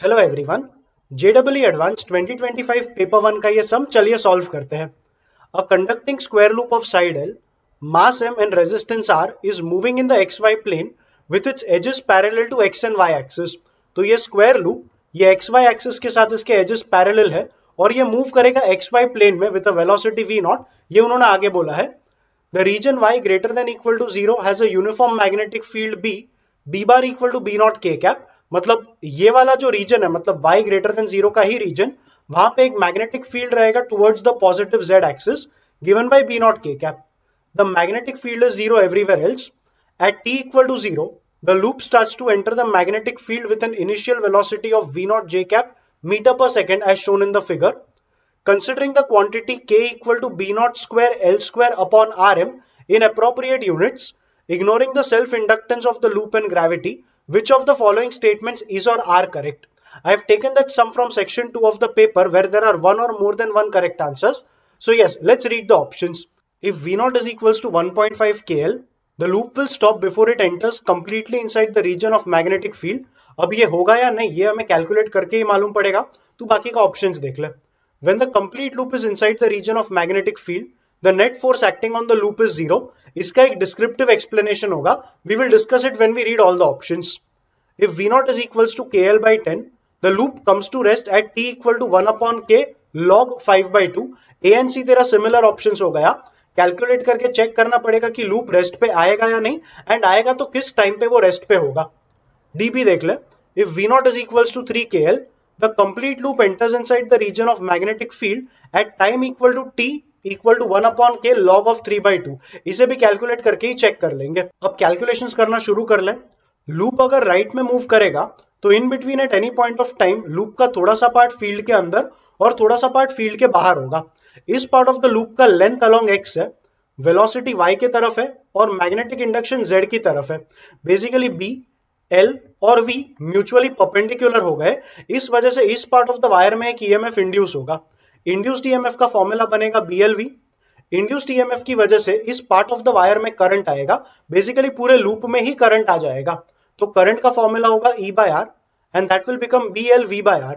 Hello everyone. JW advance 2025 paper one का ये सम चलिए सॉल्व करते हैं। A conducting square loop of side L, mass m and resistance R is moving in the xy plane with its edges parallel to x and y axis। तो ये square loop ये xy axis के साथ इसके edges parallel है और ये move करेगा xy प्लेन में with a velocity v not. ये उन्होंने आगे बोला है the region y greater than equal to 0 has a uniform magnetic field b bar equal to b not k cap। मतलब ये वाला जो रीजन है मतलब y ग्रेटर देन जीरो का ही रीजन, वहां पे एक मैग्नेटिक फील्ड रहेगा towards the positive z axis given by b not k cap। The magnetic field is zero everywhere else. At t equal to 0 the loop starts to enter the magnetic field with an initial velocity of v naught j cap meter per second as shown in the figure। Considering the quantity k equal to b naught square L square upon Rm in appropriate units, ignoring the self-inductance of the loop and gravity, which of the following statements is or are correct? I have taken that sum from section 2 of the paper where there are one or more than one correct answers. So yes, let's read the options. If v naught is equals to 1.5 kl, the loop will stop before it enters completely inside the region of magnetic field। अब ये होगा या नहीं ये हमें calculate करके ही मालूम पड़ेगा, तो बाकी का ऑप्शंस देख ले। When the complete loop is inside the region of magnetic field, the net force acting on the loop is zero। इसका एक descriptive explanation होगा, we will discuss it when we read all the options। If v naught is equals to kl by 10, the loop comes to rest at t equal to 1 upon k log 5 by 2। a and c तेरा similar options हो गया, calculate करके check करना पड़ेगा कि loop rest पे आएगा या नहीं, एंड आएगा तो किस टाइम पे वो रेस्ट पे होगा। डी भी देख ले। If v naught is equals to 3 kl, the complete loop enters inside the region of magnetic field at time equal to t equal to 1 upon k log of 3 by 2। इसे भी calculate करके ही check कर लेंगे। अब calculations करना शुरू कर ले। लूप अगर राइट में मूव करेगा तो in between at any point of time loop का थोड़ा सा पार्ट फील्ड के अंदर और थोड़ा सा पार्ट फील्ड के बाहर होगा। इस पार्ट ऑफ द लूप का लेंथ अलोंग x है, वेलोसिटी y की तरफ है और मैग्नेटिक इंडक्शन z की तरफ है। बेसिकली b, L और V म्यूचुअली परपेंडिकुलर हो गए, इस वजह से इस पार्ट ऑफ द वायर में एक ईएमएफ इंड्यूस होगा। इंड्यूस्ड ईएमएफ का फॉर्मूला बनेगा BLV। इंड्यूस्ड ईएमएफ की वजह से इस पार्ट ऑफ द वायर में करंट आएगा, बेसिकली पूरे लूप में ही करंट आ जाएगा। तो करंट का फॉर्मूला होगा E by R and that will become BLV by R।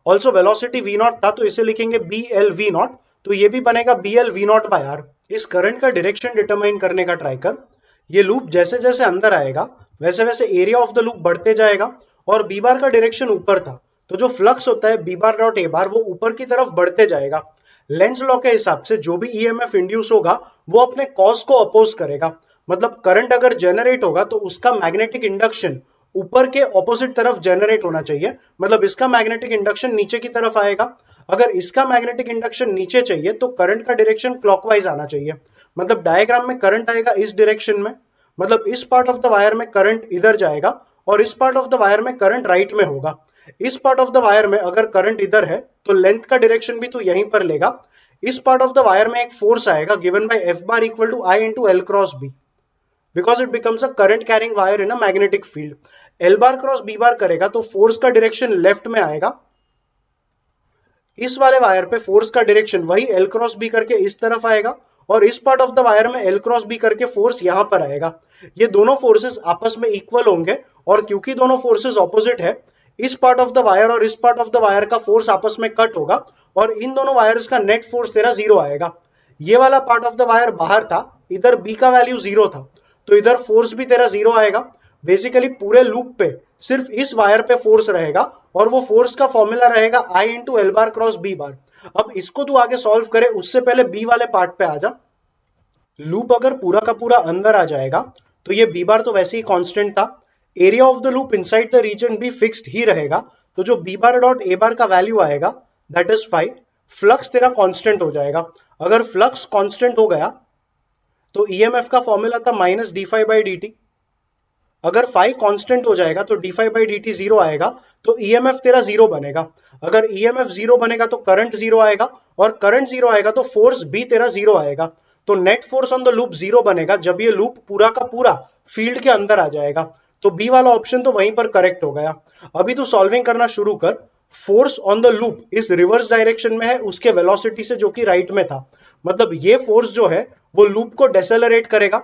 Also velocity V not था तो इसे लिखेंगे BLV नॉट, तो ये भी बनेगा BLV नॉट by R। इस करंट का डायरेक्शन डिटरमाइन करने का ट्राई कर। ये लूप जैसे जैसे अंदर आएगा वैसे वैसे एरिया ऑफ द लूप बढ़ते जाएगा और बी बार का डायरेक्शन ऊपर था, तो जो फ्लक्स होता है बी बार डॉट ए बार वो ऊपर की तरफ बढ़ते जाएगा। लेंज लॉ के हिसाब से जो भी ईएमएफ इंड्यूस होगा वो अपने कॉज को अपोज करेगा। मतलब करंट अगर जनरेट होगा तो उसका मैग्नेटिक इंडक्शन ऊपर के ऑपोजिट तरफ जनरेट होना चाहिए, मतलब इसका मैग्नेटिक इंडक्शन नीचे की तरफ आएगा। अगर इसका मैग्नेटिक इंडक्शन नीचे चाहिए तो करंट का डायरेक्शन क्लॉकवाइज आना चाहिए। मतलब डायग्राम में करंट आएगा इस डायरेक्शन में, मतलब इस पार्ट ऑफ द वायर में करंट इधर जाएगा और इस पार्ट ऑफ द वायर में करंट राइट में होगा। इस पार्ट ऑफ द वायर में अगर करंट इधर है तो लेंथ का डायरेक्शन भी तो यहीं पर लेगा। इस पार्ट ऑफ द वायर में एक फोर्स आएगा given by F bar equal to I into L cross B, because it becomes a current carrying wire in a magnetic field. L bar cross B bar करेगा तो force का direction left में आएगा। इस वाले wire पे force का direction वही L क्रॉस B करके इस तरफ आएगा और इस पार्ट ऑफ द वायर में L क्रॉस B करके फोर्स यहां पर आएगा। ये दोनों फोर्सेस आपस में इक्वल होंगे और क्योंकि दोनों फोर्सेस ऑपोजिट है, इस पार्ट ऑफ द वायर और इस पार्ट ऑफ द वायर का फोर्स आपस में कट होगा और इन दोनों वायर्स का नेट फोर्स तेरा जीरो आएगा। ये वाला पार्ट ऑफ द वायर बाहर था, इधर B का वैल्यू जीरो था, तो इधर फोर्स भी तेरा जीरो आएगा। बेसिकली पूरे लूप पे सिर्फ इस वायर पे फोर्स रहेगा और वो फोर्स का फॉर्मूला रहेगा I into L bar cross B बार। अब इसको तू आगे सॉल्व करे उससे पहले B वाले पार्ट पे आ जा। लूप अगर पूरा का पूरा अंदर आ जाएगा तो ये B बार तो वैसे ही कांस्टेंट था, area of the loop inside the region भी फिक्स्ड ही रहेगा, तो जो B bar dot A bar का वैल्यू आएगा दैट इज 5। फ्लक्स तेरा कांस्टेंट हो जाएगा। अगर फ्लक्स कांस्टेंट हो गया तो ईएमएफ का फॉर्मूला था minus d phi by d t. अगर फाई कांस्टेंट हो जाएगा तो d phi by d t zero आएगा, तो ईएमएफ तेरा जीरो बनेगा। अगर ईएमएफ जीरो बनेगा तो करंट जीरो आएगा और करंट जीरो आएगा तो फोर्स भी तेरा जीरो आएगा। तो net force on the loop zero बनेगा जब ये लूप पूरा का पूरा फील्ड के अंदर आ जाएगा। तो बी वाला ऑप्शन तो वहीं पर करेक्ट हो गया। अभी तो सॉल्विंग करना शुरू कर। फोर्स ऑन द लूप इस रिवर्स डायरेक्शन में है उसके वेलोसिटी से जो कि राइट में था, मतलब ये फोर्स जो है वो लूप को डेसेलरेट करेगा।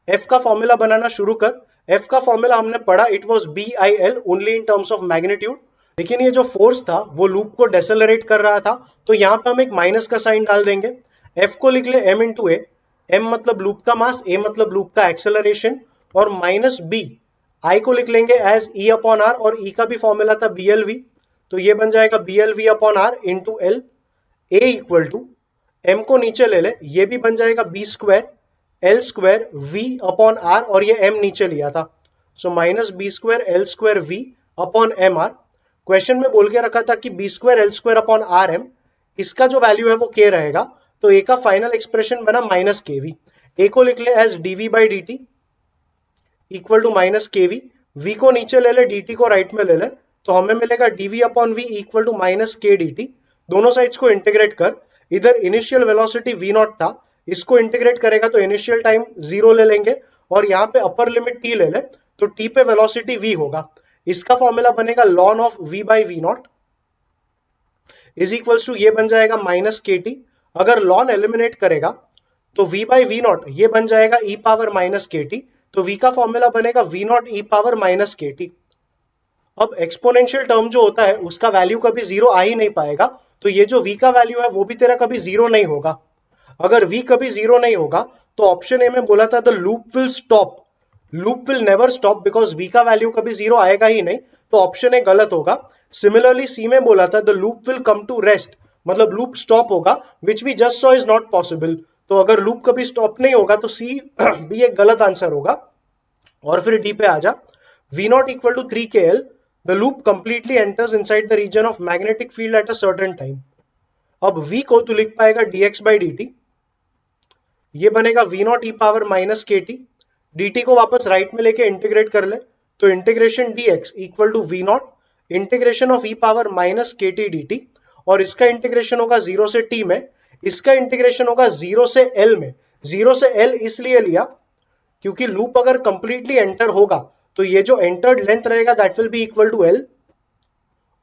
एफ का फॉर्मूला बनाना शुरू कर। एफ का फॉर्मूला हमने पढ़ा, it was BIL only in terms of magnitude. लेकिन ये जो फोर्स था वो लूप को डेसेलरेट कर रहा था, तो यहाँ पे हम एक माइनस का साइन डाल देंगे। F को लिख ले m इंटू ए, m मतलब लूप का मास, a मतलब लूप का एक्सेलरेशन, और माइनस b, I को लिख लेंगे एज E अपॉन आर, और E का भी फॉर्मूला था BLV, तो ये बन जाएगा BLV upon r into l. A equal to m को नीचे ले ले, ये भी बन जाएगा b square l square v upon r, और ये m नीचे लिया था, so minus b square l square v upon m r. Question में बोल के रखा था कि b square l square upon r m, इसका जो वैल्यू है वो k रहेगा, तो ए का फाइनल एक्सप्रेशन बना माइनस के वी। ए को लिख ले as d v by d t equal to minus k v, v को नीचे ले ले, डी टी को राइट में ले ले, तो हमें मिलेगा d v upon v equal to minus k d t. दोनों साइड्स को इंटीग्रेट कर, इधर इनिशियल वेलोसिटी वी नॉट था, इसको इंटीग्रेट करेगा तो इनिशियल टाइम 0 ले लेंगे, और यहाँ पे अपर लिमिट टी ले ले, तो टी पे वेलोसिटी वी होगा, इसका फॉर्मूला बनेगा ln of v by v not is equals to, ये बन जाएगा माइनस के टी। अगर लॉन एलिमिनेट करेगा तो v बाई वी नॉट ये बन जाएगा e power minus K T, तो v का फॉर्मूला बनेगा v not e power minus K T. अब एक्सपोनेंशियल टर्म जो होता है उसका वैल्यू कभी जीरो आ ही नहीं पाएगा, तो ये जो v का वैल्यू है वो भी तेरा कभी जीरो नहीं होगा। अगर v कभी जीरो नहीं होगा तो ऑप्शन ए में बोला था the loop will stop, loop will never stop because v का वैल्यू कभी जीरो आएगा ही नहीं, तो ऑप्शन ए गलत होगा। सिमिलरली सी में बोला था the loop will come to rest, मतलब लूप स्टॉप होगा, which we just saw is not possible, तो अगर लूप कभी स्टॉप नहीं होगा तो सी भी एक गलत आंसर होगा। और फिर डी पे आ जा, we not equal to 3 K L, the loop completely enters inside the region of magnetic field at a certain time. अब v को तू लिख पाएगा dx बाई dt, ये बनेगा v not E power minus K T, dt को वापस right में लेके इंटीग्रेट कर ले, तो integration dx equal to v naught integration of E power minus K T D T, और इसका इंटीग्रेशन होगा 0 से t में, इसका इंटीग्रेशन होगा 0 से l में। 0 से l इसलिए लिया क्योंकि लूप अगर कंप्लीटली एंटर होगा तो ये जो एंटर्ड लेंथ रहेगा that will be equal to l,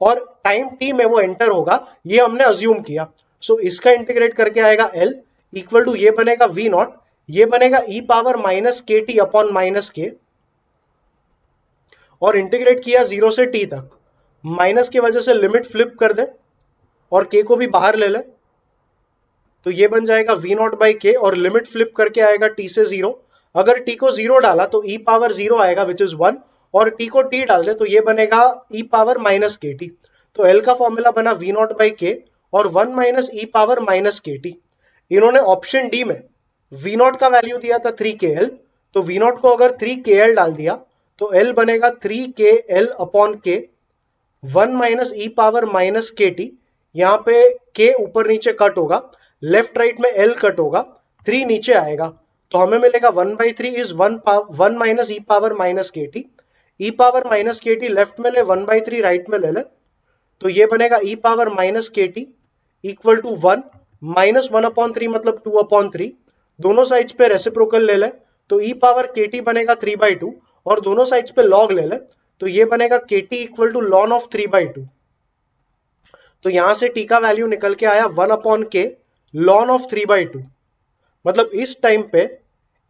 और टाइम t में वो एंटर होगा ये हमने अज्यूम किया, सो इसका इंटीग्रेट करके आएगा l इक्वल टू, ये बनेगा v नॉट, ये बनेगा e power minus K T upon minus के, और इंटीग्रेट किया 0 से t तक, माइनस की वजह से लिमिट फ्लिप कर दे और k को भी बाहर ले ले, तो ये बन जाएगा v नॉट बाई के, और लिमिट फ्लिप करके आएगा t से 0, अगर t को 0 डाला तो e पावर 0 आएगा विच इज 1, और t को t डाल दे तो ये बनेगा e power minus K T, तो l का फॉर्मूला बना v नॉट बाई के और 1 minus e power minus K T. इन्होंने ऑप्शन डी में v नॉट का वैल्यू दिया था 3 के एल, तो v नॉट को अगर 3 के एल डाल दिया तो l बनेगा 3 के एल अपॉन के, 1 माइनस ई पावर माइनस के टी, यहाँ पे k ऊपर नीचे कट होगा, लेफ्ट राइट में l कट होगा, 3 नीचे आएगा, तो हमें मिलेगा 1 by 3 is 1 minus E power minus K T, E power minus K T left में ले, 1 बाई 3 राइट में ले ले, तो ये बनेगा E power minus K T equal to 1 minus 1 upon 3 मतलब 2 अपॉन 3, दोनों साइड्स पे रेसिप्रोकल ले ले, तो ई पावर के टी बनेगा 3 बाई 2, और दोनों साइड्स पे लॉग ले ले, तो ये बनेगा K T equal to ln of 3 by 2, तो यहां से टी का वैल्यू निकल के आया 1 अपॉन के लॉन ऑफ 3 बाई 2, मतलब इस टाइम पे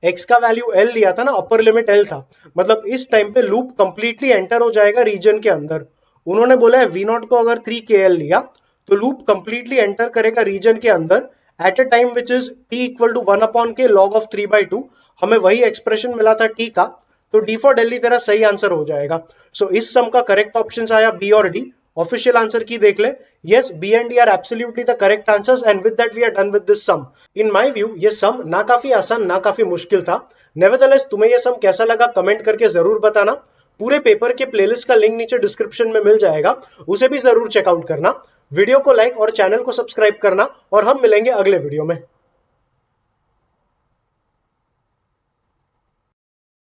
x का वैल्यू l लिया था ना, अपर लिमिट l था, मतलब इस टाइम पे लूप कंप्लीटली एंटर हो जाएगा रीजन के अंदर। उन्होंने बोला है v नॉट को अगर 3 के एल लिया तो लूप कंप्लीटली एंटर करेगा रीजन के अंदर at a time which is t equal to 1 upon K log of 3 by 2, हमें वही एक्सप्रेशन मिला था t का, तो डी फॉर दिल्ली तेरा सही आंसर हो जाएगा। सो इस सम का करेक्ट ऑप्शन आया बी और डी। ऑफिशियल आंसर की देख ले, yes b and d are absolutely the correct answers and with that we are done with this sum. In my view ये सम ना काफी आसान ना काफी मुश्किल था। नेवरदलेस तुम्हें ये सम कैसा लगा कमेंट करके जरूर बताना। पूरे पेपर के प्लेलिस्ट का लिंक नीचे डिस्क्रिप्शन में मिल जाएगा, उसे भी जरूर चेकआउट करना। वीडियो को लाइक और चैनल को सब्सक्राइब करना, और हम मिलेंगे अगले वीडियो में।